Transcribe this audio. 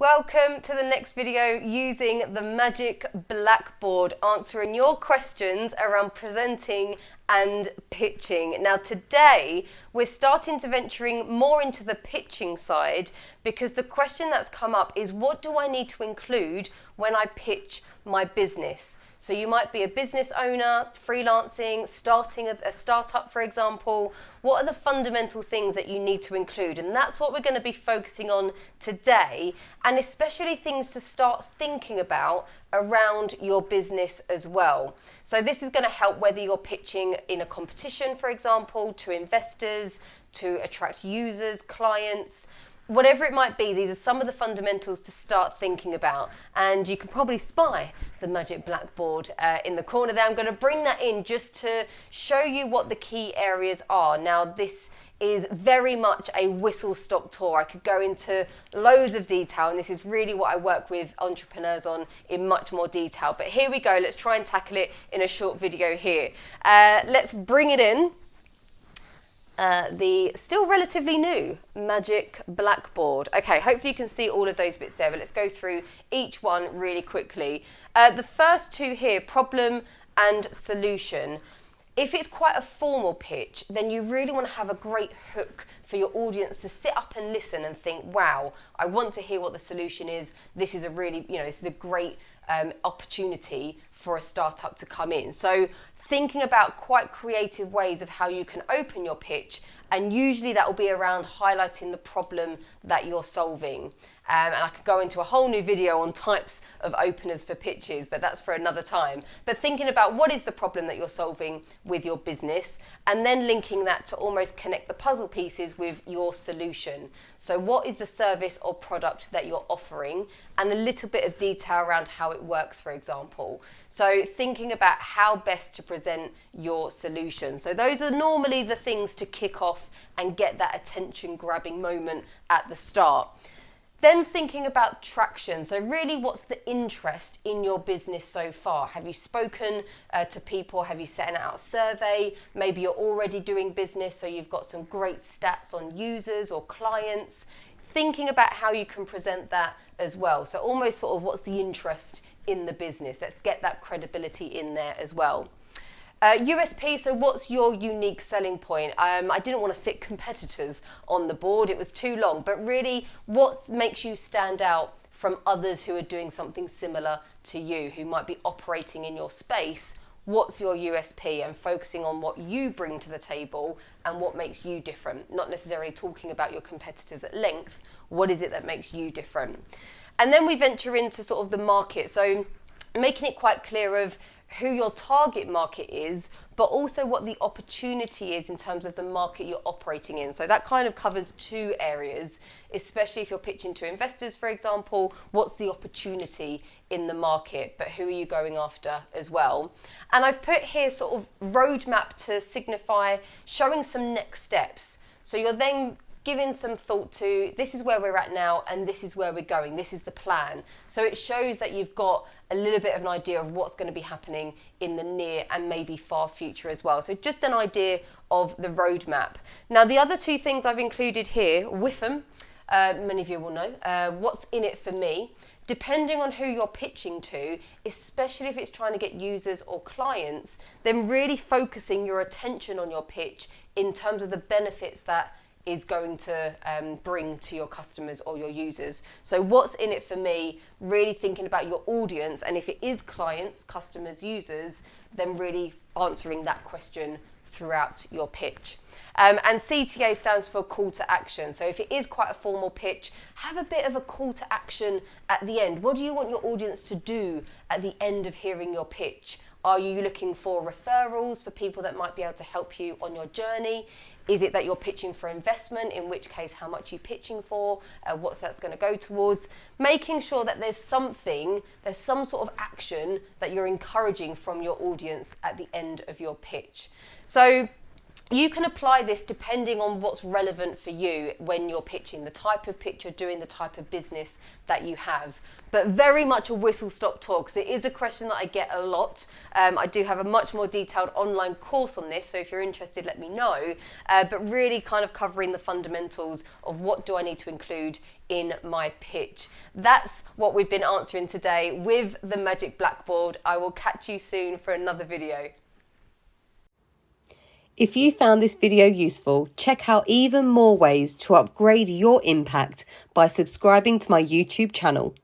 Welcome to the next video using the Magic Blackboard, answering your questions around presenting and pitching. Now today we're starting to venturing more into the pitching side, because the question that's come up is, what do I need to include when I pitch my business? So you might be a business owner, freelancing, starting a startup, for example. What are the fundamental things that you need to include? And that's what we're going to be focusing on today, and especially things to start thinking about around your business as well. So this is going to help whether you're pitching in a competition, for example, to investors, to attract users, clients, whatever it might be. These are some of the fundamentals to start thinking about, and you can probably spy the Magic Blackboard in the corner there. I'm going to bring that in just to show you what the key areas are. Now this is very much a whistle-stop tour. I could go into loads of detail, and this is really what I work with entrepreneurs on in much more detail. But here we go, let's try and tackle it in a short video here. Let's bring it in. The still relatively new Magic Blackboard. Okay, hopefully you can see all of those bits there, but let's go through each one really quickly. The first two here, problem and solution. If it's quite a formal pitch, then you really want to have a great hook for your audience to sit up and listen and think, wow, I want to hear what the solution is. This is a really, this is a great opportunity for a startup to come in. So thinking about quite creative ways of how you can open your pitch, and usually that will be around highlighting the problem that you're solving. And I could go into a whole new video on types of openers for pitches, but that's for another time. But thinking about what is the problem that you're solving with your business, and then linking that to almost connect the puzzle pieces with your solution. So what is the service or product that you're offering, and a little bit of detail around how it works, for example. So thinking about how best to present your solution. So those are normally the things to kick off and get that attention grabbing moment at the start. Then thinking about traction. So really, what's the interest in your business so far? Have you spoken to people? Have you sent out a survey? Maybe you're already doing business, so you've got some great stats on users or clients. Thinking about how you can present that as well. So almost sort of what's the interest in the business? Let's get that credibility in there as well. USP, so what's your unique selling point? I didn't want to fit competitors on the board, it was too long, but really what makes you stand out from others who are doing something similar to you, who might be operating in your space? What's your USP, and focusing on what you bring to the table and what makes you different, not necessarily talking about your competitors at length. What is it that makes you different? And then we venture into sort of the market, so making it quite clear of who your target market is, but also what the opportunity is in terms of the market you're operating in. So that kind of covers two areas, especially if you're pitching to investors, for example. What's the opportunity in the market, but who are you going after as well? And I've put here sort of roadmap to signify showing some next steps. So you're then giving some thought to, this is where we're at now and this is where we're going, this is the plan. So it shows that you've got a little bit of an idea of what's going to be happening in the near and maybe far future as well. So just an idea of the roadmap. Now the other two things I've included here, with them, many of you will know, what's in it for me. Depending on who you're pitching to, especially if it's trying to get users or clients, then really focusing your attention on your pitch in terms of the benefits that is going to bring to your customers or your users. So what's in it for me, really thinking about your audience, and if it is clients, customers, users, then really answering that question throughout your pitch. And CTA stands for call to action. So if it is quite a formal pitch, have a bit of a call to action at the end. What do you want your audience to do at the end of hearing your pitch? Are you looking for referrals for people that might be able to help you on your journey? Is it that you're pitching for investment, in which case how much are you pitching for, what's that's going to go towards? Making sure that there's some sort of action that you're encouraging from your audience at the end of your pitch. So You can apply this depending on what's relevant for you when you're pitching, the type of pitch you're doing, the type of business that you have. But very much a whistle-stop tour, because it is a question that I get a lot. I do have a much more detailed online course on this, so if you're interested, let me know. But really kind of covering the fundamentals of what do I need to include in my pitch. That's what we've been answering today with the Magic Blackboard. I will catch you soon for another video. If you found this video useful, check out even more ways to upgrade your impact by subscribing to my YouTube channel.